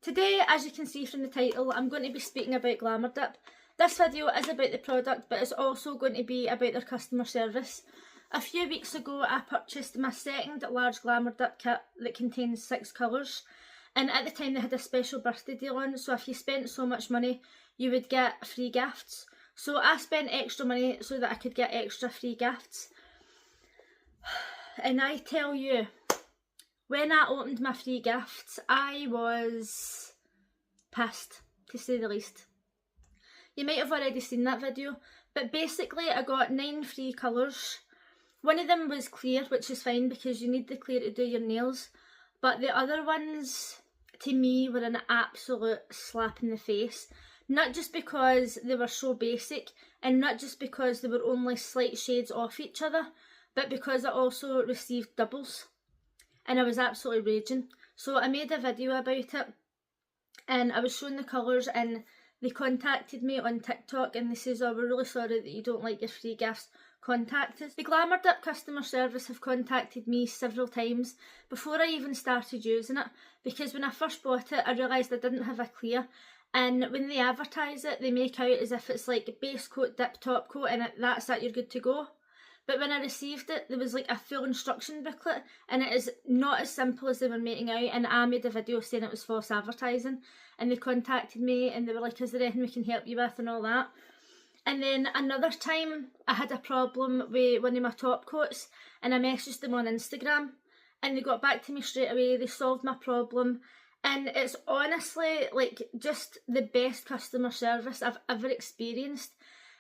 Today, as you can see from the title, I'm going to be speaking about Glamrdip. This video is about the product, but it's also going to be about their customer service. A few weeks ago, I purchased my second large Glamrdip kit that contains 6 colours. And at the time they had a special birthday deal on, so if you spent so much money, you would get free gifts. So I spent extra money so that I could get extra free gifts. And I tell you, when I opened my free gifts, I was pissed, to say the least. You might have already seen that video, but basically I got 9 free colours. One of them was clear, which is fine because you need the clear to do your nails. But the other ones, to me, were an absolute slap in the face. Not just because they were so basic, and not just because they were only slight shades off each other, but because I also received doubles. And I was absolutely raging. So I made a video about it, and I was showing the colours, and they contacted me on TikTok and they says, "Oh, we're really sorry that you don't like your free gifts. Contact us." The Glamrdip customer service have contacted me several times before I even started using it, because when I first bought it I realised I didn't have a clear, and when they advertise it they make out as if it's like base coat, dip, top coat, and that's it, you're good to go. But when I received it, there was like a full instruction booklet, and it is not as simple as they were making out, and I made a video saying it was false advertising, and they contacted me and they were like, "Is there anything we can help you with?" and all that. And then another time I had a problem with one of my top coats, and I messaged them on Instagram, and they got back to me straight away. They solved my problem, and it's honestly like just the best customer service I've ever experienced.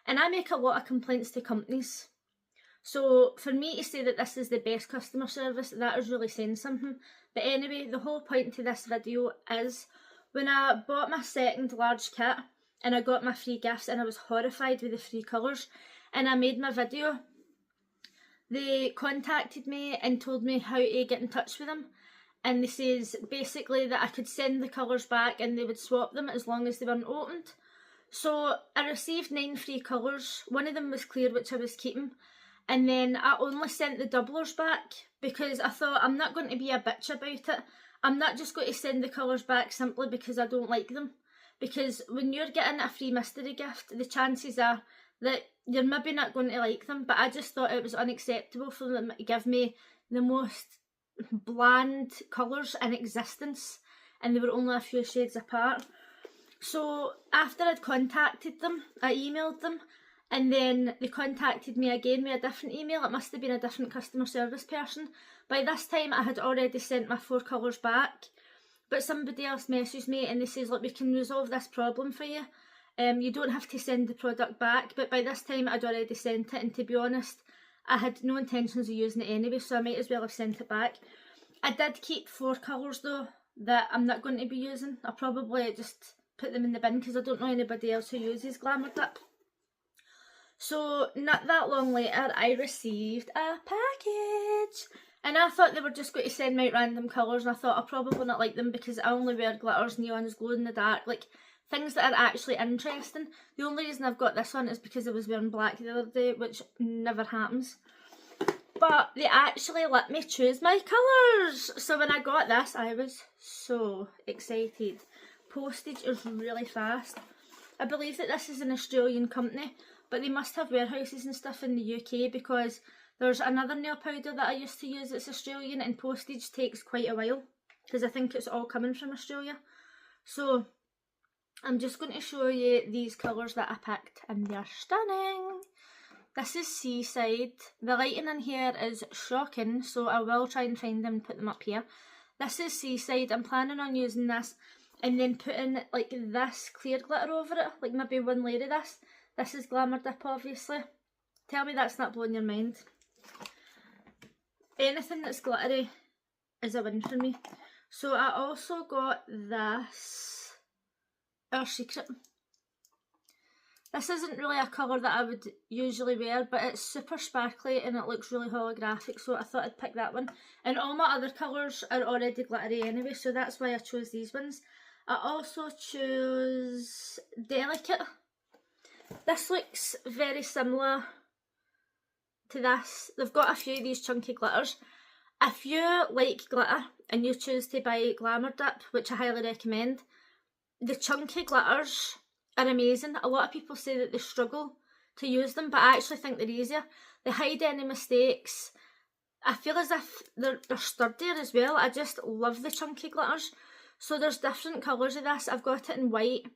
And I make a lot of complaints to companies, so for me to say that this is the best customer service, that is really saying something. But anyway, the whole point to this video is, when I bought my second large kit and I got my free gifts and I was horrified with the free colours, and I made my video, they contacted me and told me how to get in touch with them, and they says basically that I could send the colours back and they would swap them as long as they weren't opened. So I received 9 free colours. One of them was clear, which I was keeping. And then I only sent the doublers back because I thought, I'm not going to be a bitch about it. I'm not just going to send the colours back simply because I don't like them. Because when you're getting a free mystery gift, the chances are that you're maybe not going to like them. But I just thought it was unacceptable for them to give me the most bland colours in existence, and they were only a few shades apart. So after I'd contacted them, I emailed them, and then they contacted me again with a different email. It must have been a different customer service person. By this time I had already sent my 4 colours back, but somebody else messaged me and they says, "Look, we can resolve this problem for you. You don't have to send the product back." But by this time I'd already sent it, and to be honest, I had no intentions of using it anyway, so I might as well have sent it back. I did keep 4 colours though that I'm not going to be using. I'll probably just put them in the bin because I don't know anybody else who uses Glamrdip. So not that long later I received a package, and I thought they were just going to send me out random colours, and I thought I'll probably not like them because I only wear glitters, neons, glow in the dark, like things that are actually interesting. The only reason I've got this one is because I was wearing black the other day, which never happens. But they actually let me choose my colours. So when I got this, I was so excited. Postage is really fast. I believe that this is an Australian company, but they must have warehouses and stuff in the UK, because there's another nail powder that I used to use that's Australian, and postage takes quite a while because I think it's all coming from Australia. So I'm just going to show you these colours that I picked, and they're stunning. This is Seaside. The lighting in here is shocking, so I will try and find them and put them up here. This is Seaside. I'm planning on using this and then putting like this clear glitter over it, like maybe 1 layer of this. This is Glamrdip, obviously. Tell me that's not blowing your mind. Anything that's glittery is a win for me. So I also got this, Our Secret. This isn't really a colour that I would usually wear, but it's super sparkly and it looks really holographic, so I thought I'd pick that one. And all my other colours are already glittery anyway, so that's why I chose these ones. I also chose Delicate. This looks very similar to this. They've got a few of these chunky glitters. If you like glitter and you choose to buy Glamrdip, which I highly recommend, the chunky glitters are amazing. A lot of people say that they struggle to use them, but I actually think they're easier. They hide any mistakes. I feel as if they're sturdier as well. I just love the chunky glitters. So there's different colours of this. I've got it in white.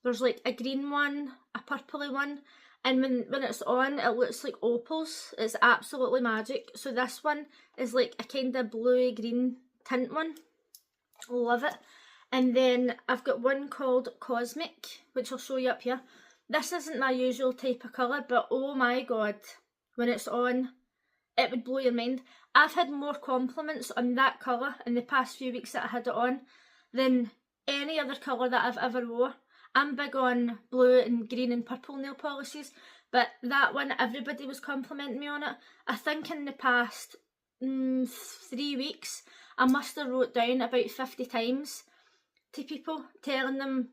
There's like a green one, a purpley one, and when it's on, it looks like opals. It's absolutely magic. So this one is like a kind of bluey green tint one. Love it. And then I've got one called Cosmic, which I'll show you up here. This isn't my usual type of colour, but oh my god, when it's on, it would blow your mind. I've had more compliments on that colour in the past few weeks that I had it on than any other colour that I've ever wore. I'm big on blue and green and purple nail polishes, but that one, everybody was complimenting me on it. I think in the past 3 weeks, I must have wrote down about 50 times to people telling them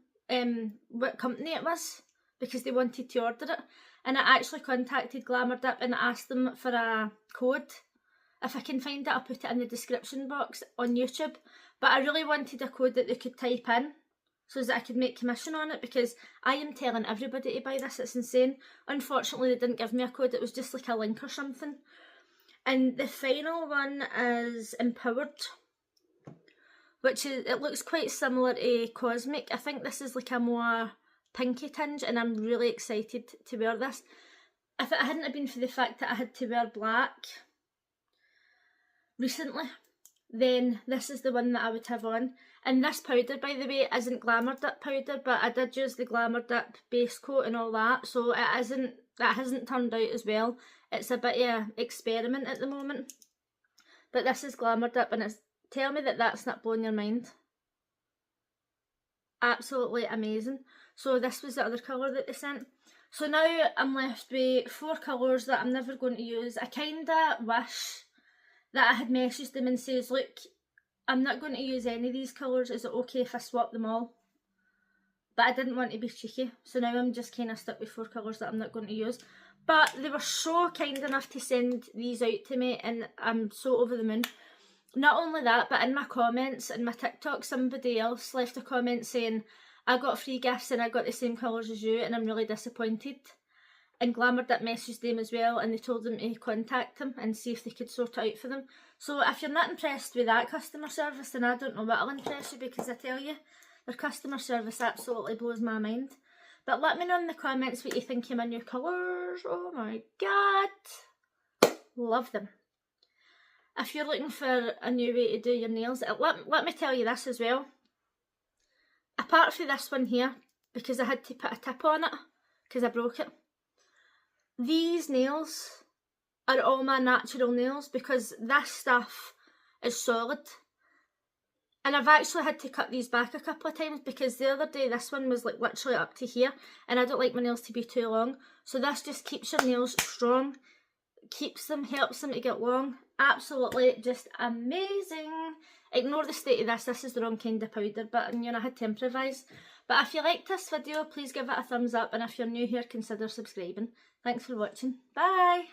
what company it was because they wanted to order it. And I actually contacted Glamrdip and asked them for a code. If I can find it, I'll put it in the description box on YouTube. But I really wanted a code that they could type in so that I could make commission on it, because I am telling everybody to buy this. It's insane. Unfortunately, they didn't give me a code. It was just like a link or something. And the final one is Empowered, which is, it looks quite similar to Cosmic. I think this is like a more pinky tinge, and I'm really excited to wear this. If it hadn't been for the fact that I had to wear black recently, then this is the one that I would have on. And this powder, by the way, isn't Glamrdip powder, but I did use the Glamrdip base coat and all that, so that hasn't turned out as well. It's a bit of an experiment at the moment. But this is Glamrdip, and tell me that that's not blowing your mind. Absolutely amazing. So this was the other colour that they sent. So now I'm left with 4 colours that I'm never going to use. I kind of wish that I had messaged them and says, look, I'm not going to use any of these colours. Is it okay if I swap them all? But I didn't want to be cheeky. So now I'm just kind of stuck with 4 colours that I'm not going to use. But they were so kind enough to send these out to me, and I'm so over the moon. Not only that, but in my comments, in my TikTok, somebody else left a comment saying, I got free gifts and I got the same colours as you and I'm really disappointed. And Glamrdip messaged them as well, and they told them to contact them and see if they could sort it out for them. So if you're not impressed with that customer service, then I don't know what'll impress you, because I tell you, their customer service absolutely blows my mind. But let me know in the comments what you think of my new colours. Oh my god. Love them. If you're looking for a new way to do your nails, let me tell you this as well. Apart from this one here, because I had to put a tip on it, because I broke it. These nails are all my natural nails, because this stuff is solid. And I've actually had to cut these back a couple of times, because the other day this one was like literally up to here, and I don't like my nails to be too long. So this just keeps your nails strong, helps them to get long. Absolutely just amazing. Ignore the state of this is the wrong kind of powder, but you know, I had to improvise. But if you liked this video, please give it a thumbs up, and if you're new here, consider subscribing. Thanks for watching. Bye!